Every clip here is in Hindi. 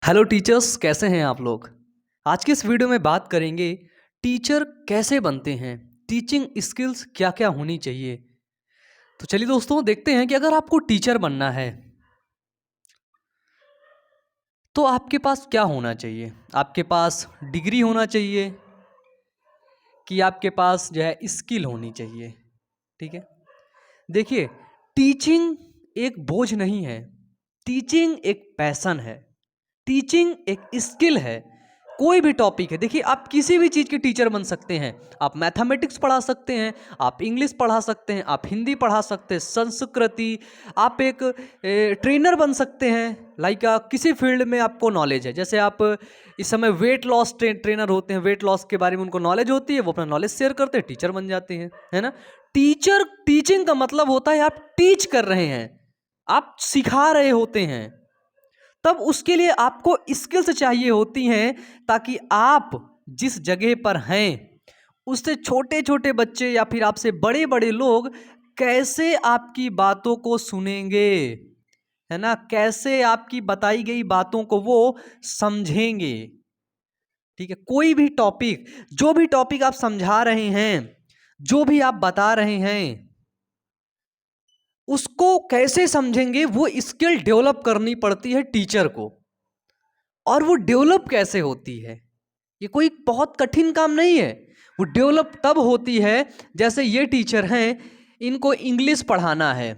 हेलो टीचर्स, कैसे हैं आप लोग। आज के इस वीडियो में बात करेंगे टीचर कैसे बनते हैं, टीचिंग स्किल्स क्या क्या होनी चाहिए। तो चलिए दोस्तों, देखते हैं कि अगर आपको टीचर बनना है तो आपके पास क्या होना चाहिए। आपके पास डिग्री होना चाहिए कि आपके पास जो है स्किल होनी चाहिए। ठीक है, देखिए, टीचिंग एक बोझ नहीं है, टीचिंग एक पैशन है, टीचिंग एक स्किल है। कोई भी टॉपिक है, देखिए, आप किसी भी चीज़ के टीचर बन सकते हैं। आप मैथमेटिक्स पढ़ा सकते हैं, आप इंग्लिश पढ़ा सकते हैं, आप हिंदी पढ़ा सकते हैं, संस्कृति। आप एक ट्रेनर बन सकते हैं। लाइक किसी फील्ड में आपको नॉलेज है, जैसे आप इस समय वेट लॉस ट्रेनर होते हैं, वेट लॉस के बारे में उनको नॉलेज होती है, वो अपना नॉलेज शेयर करते हैं, टीचर बन जाते हैं, है ना। टीचर, टीचिंग का मतलब होता है आप टीच कर रहे हैं, आप सिखा रहे होते हैं। तब उसके लिए आपको स्किल्स चाहिए होती हैं, ताकि आप जिस जगह पर हैं उससे छोटे छोटे बच्चे या फिर आपसे बड़े बड़े लोग कैसे आपकी बातों को सुनेंगे, है ना, कैसे आपकी बताई गई बातों को वो समझेंगे। ठीक है, कोई भी टॉपिक, जो भी टॉपिक आप समझा रहे हैं, जो भी आप बता रहे हैं, उसको कैसे समझेंगे, वो स्किल डेवलप करनी पड़ती है टीचर को। और वो डेवलप कैसे होती है, ये कोई बहुत कठिन काम नहीं है। वो डेवलप तब होती है, जैसे ये टीचर हैं, इनको इंग्लिश पढ़ाना है।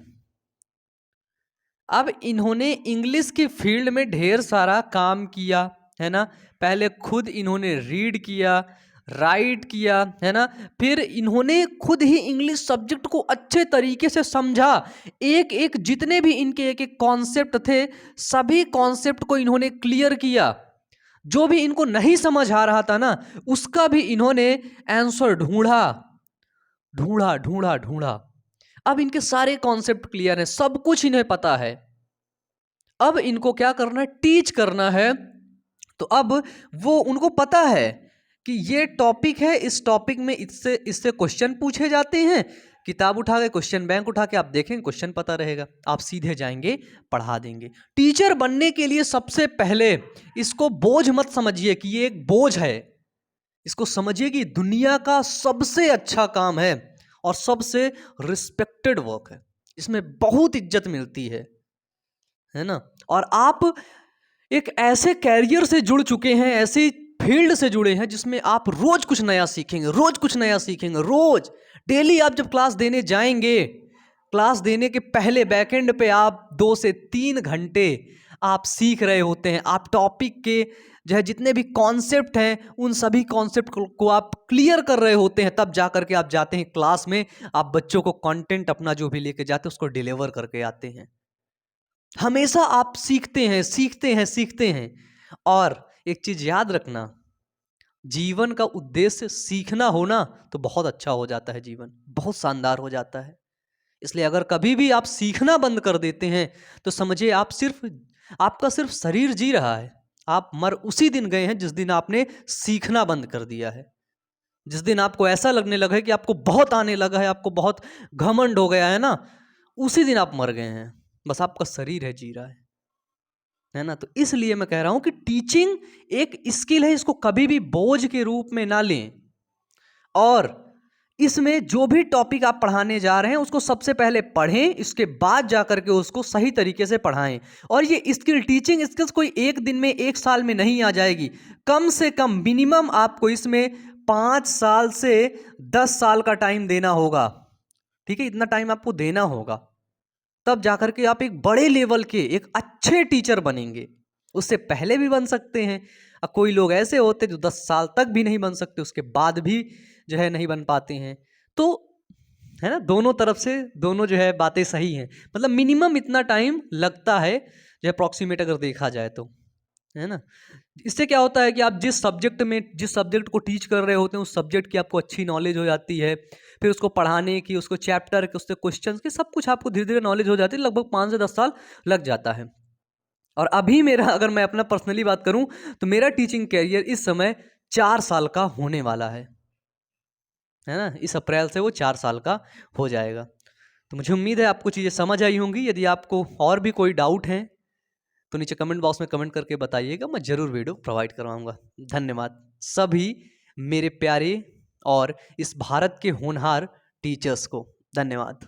अब इन्होंने इंग्लिश की फील्ड में ढेर सारा काम किया, है ना। पहले खुद इन्होंने रीड किया, राइट किया, है ना। फिर इन्होंने खुद ही इंग्लिश सब्जेक्ट को अच्छे तरीके से समझा। एक एक जितने भी इनके एक एक कॉन्सेप्ट थे, सभी कॉन्सेप्ट को इन्होंने क्लियर किया। जो भी इनको नहीं समझ आ रहा था ना, उसका भी इन्होंने आंसर ढूंढा, ढूंढा ढूंढा ढूंढा। अब इनके सारे कॉन्सेप्ट क्लियर हैं, सब कुछ इन्हें पता है। अब इनको क्या करना है, टीच करना है। तो अब वो, उनको पता है कि ये टॉपिक है, इस टॉपिक में इससे इससे क्वेश्चन पूछे जाते हैं। किताब उठा के, क्वेश्चन बैंक उठा के आप देखेंगे, क्वेश्चन पता रहेगा, आप सीधे जाएंगे, पढ़ा देंगे। टीचर बनने के लिए सबसे पहले इसको बोझ मत समझिए कि ये एक बोझ है। इसको समझिए कि दुनिया का सबसे अच्छा काम है और सबसे रिस्पेक्टेड वर्क है। इसमें बहुत इज्जत मिलती है ना। और आप एक ऐसे कैरियर से जुड़ चुके हैं, ऐसी फील्ड से जुड़े हैं जिसमें आप रोज कुछ नया सीखेंगे, रोज कुछ नया सीखेंगे, रोज डेली। आप जब क्लास देने जाएंगे, क्लास देने के पहले बैकएंड पे आप 2 से 3 घंटे आप सीख रहे होते हैं। आप टॉपिक के जो है जितने भी कॉन्सेप्ट हैं, उन सभी कॉन्सेप्ट को आप क्लियर कर रहे होते हैं। तब जा करके आप जाते हैं क्लास में, आप बच्चों को कंटेंट अपना जो भी लेके जाते हैं उसको डिलीवर करके आते हैं। हमेशा आप सीखते हैं, सीखते हैं, सीखते हैं। और एक चीज याद रखना, जीवन का उद्देश्य सीखना होना तो बहुत अच्छा हो जाता है, जीवन बहुत शानदार हो जाता है। इसलिए अगर कभी भी आप सीखना बंद कर देते हैं, तो समझिए आप सिर्फ, आपका सिर्फ शरीर जी रहा है। आप मर उसी दिन गए हैं जिस दिन आपने सीखना बंद कर दिया है। जिस दिन आपको ऐसा लगने लगा है कि आपको बहुत आने लगा है, आपको बहुत घमंड हो गया है ना, उसी दिन आप मर गए हैं। बस आपका शरीर है जी रहा है ना। तो इसलिए मैं कह रहा हूं कि टीचिंग एक स्किल है, इसको कभी भी बोझ के रूप में ना लें। और इसमें जो भी टॉपिक आप पढ़ाने जा रहे हैं उसको सबसे पहले पढ़ें, इसके बाद जाकर के उसको सही तरीके से पढ़ाएं। और ये स्किल, टीचिंग स्किल्स कोई एक दिन में, एक साल में नहीं आ जाएगी। कम से कम मिनिमम आपको इसमें 5 साल से 10 साल का टाइम देना होगा। ठीक है, इतना टाइम आपको देना होगा, तब जाकर के आप एक बड़े लेवल के एक अच्छे टीचर बनेंगे। उससे पहले भी बन सकते हैं। कोई लोग ऐसे होते हैं जो 10 साल तक भी नहीं बन सकते, उसके बाद भी जो है नहीं बन पाते हैं। तो है ना, दोनों तरफ से दोनों जो है बातें सही हैं। मतलब मिनिमम इतना टाइम लगता है, जो है अप्रॉक्सीमेट अगर देखा जाए तो, है ना। इससे क्या होता है कि आप जिस सब्जेक्ट में, जिस सब्जेक्ट को टीच कर रहे होते हैं, उस सब्जेक्ट की आपको अच्छी नॉलेज हो जाती है। फिर उसको पढ़ाने की, उसको चैप्टर के, उसके क्वेश्चंस की, सब कुछ आपको धीरे धीरे नॉलेज हो जाती है। लगभग 5 से 10 साल लग जाता है। और अभी मेरा, अगर मैं अपना पर्सनली बात करूं, तो मेरा टीचिंग कैरियर इस समय 4 साल का होने वाला है ना। इस अप्रैल से वो 4 साल का हो जाएगा। तो मुझे उम्मीद है आपको चीज़ें समझ आई होंगी। यदि आपको और भी कोई डाउट है तो नीचे कमेंट बॉक्स में कमेंट करके बताइएगा, मैं ज़रूर वीडियो प्रोवाइड करवाऊँगा। धन्यवाद सभी मेरे प्यारे और इस भारत के होनहार टीचर्स को। धन्यवाद।